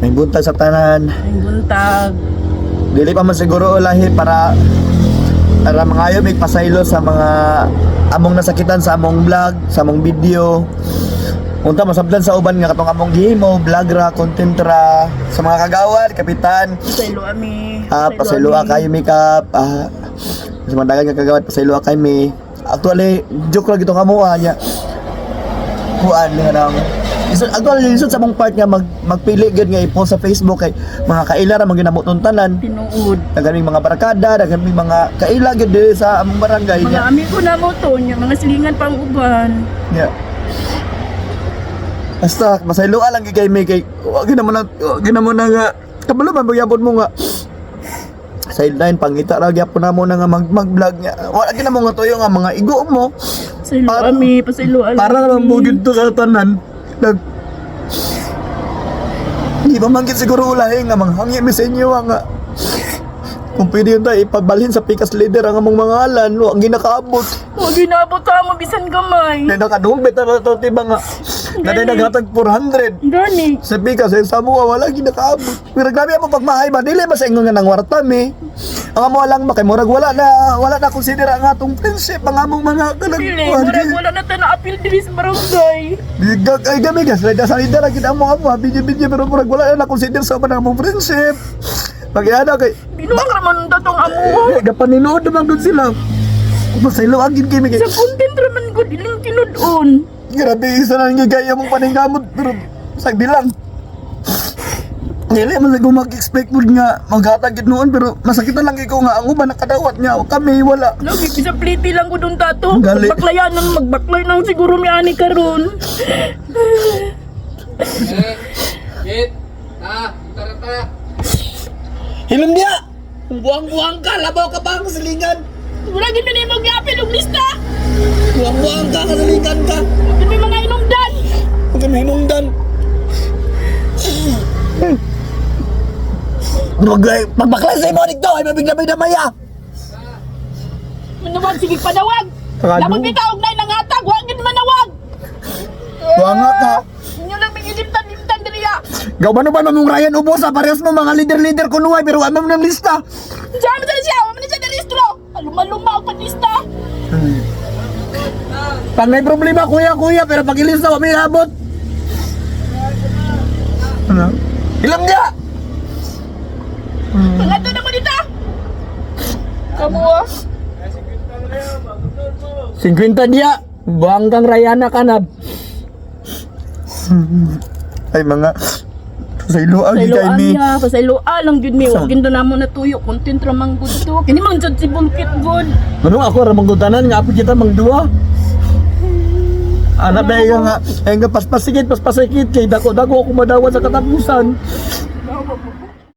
May buntag sa tanan. Ay buntag. Dili pa man siguro ulahi para mangayo may pasaylo sa mga among nasakitan sa among vlog, sa among video. Unta masabtan sa uban nga katong among gihimo, vlog ra, content ra sa mga kagawad, kapitan. Pasaylo ami. Pasaylo kayo makeup. Sa mga dagan nga kagawad, pasaylo kay mi. Actually, joke lang itong kamuha niya. Kuan nga nang actually lisod sa mong part nga magpili gid nga i-post sa Facebook kay mga kaila ra man ginamutong tanan. Tinuod. Dagan mga barkada, dagan mga kaila gid diri sa among barangay Mga niya. ami ko na mo to nya mga silingan pang uban. Yeah. Basta masayloa lang gid kay may kay ginamo na nga kabalo man magyabot mo nga sideline pangita ra gyapon namo na nga mag-vlog niya. Wala ginamo nga tuyo nga mga igo mo. Pasaylo ami, pasaylo ami. Para naman mo gid to sa tanan. Di ba man gid siguro ulahi nga manghangi mi sa inyo nga kung pwede yun tayo ipabalhin sa pikas leader ang among mga alan, ang ginakaabot. O ginabot ta mo bisan gamay. Na nakadungog beta na ito, tiba nga. Na tayo naghatag 400. Gani. Sa pikas, sa mua, wala ginakaabot. Pero grabe mo pagmahay ba, dili ba sa inyo nga nang wartam eh. Ang amo lang ba, kay murag wala na consider ang atong friendship, ang among mga Pili, murag wala na ta na-appeal diri sa barangay. Bigag ay kami gas, salida lang kita mo amo, bidyo pero murag wala na consider sa among friendship. Pag-iana kay Binuang raman datong amo. Gapaninood naman gud sila. Masaylo agin kami kay Sa content raman ko diling tinudon. grabe isa na nga gaya mong paningkamot pero sagdi lang. Dili man sa mag-expect mo nga maghatag gid noon pero masakit na lang ikaw nga ang uban nakadawat niya o kami wala. Lagi bisa pliti lang ko dun tato. Gali. Magbaklay nang siguro mi ani karon. Tara. Hilom dia. Kung buang-buang ka labaw ka ba ang silingan? Wala gid man imong gi-appeal og lista. Buang-buang ka silingan ka. Gid may mga inungdan. Huwag ka hinungdan. Magbaklay sa imo dito ay mabigla-bigla maya. Manawag sige padawag. Takalo. Dapat bitaw og nay nangatag, wa gid manawag. Buanga ka. Inyo lang mingidimtan diriya. Gaw ba naman mong Ryan Ubos sa parehas mo mga leader-leader kunuhay pero wala mo ng lista. Diyan mo siya, wa man siya na listro. Aluma-luma og panlista. Pag may problema kuya pero pag ilista wa may abot. Ano? Ilang dia? Pangato na mo dito. Kamu ah. 50 dia. Buang kang Rayana kanab. Ay mga pasaylo agi kay mi. Pasaylo lang gud mi. Wa gindo namo natuyo content ra man gud to. Kini man jud si Bulkit gud. Manong ako ra manggutanan nga apo kita mangduwa. Ana ba nga paspasikit kay dako ako madawat sa katapusan.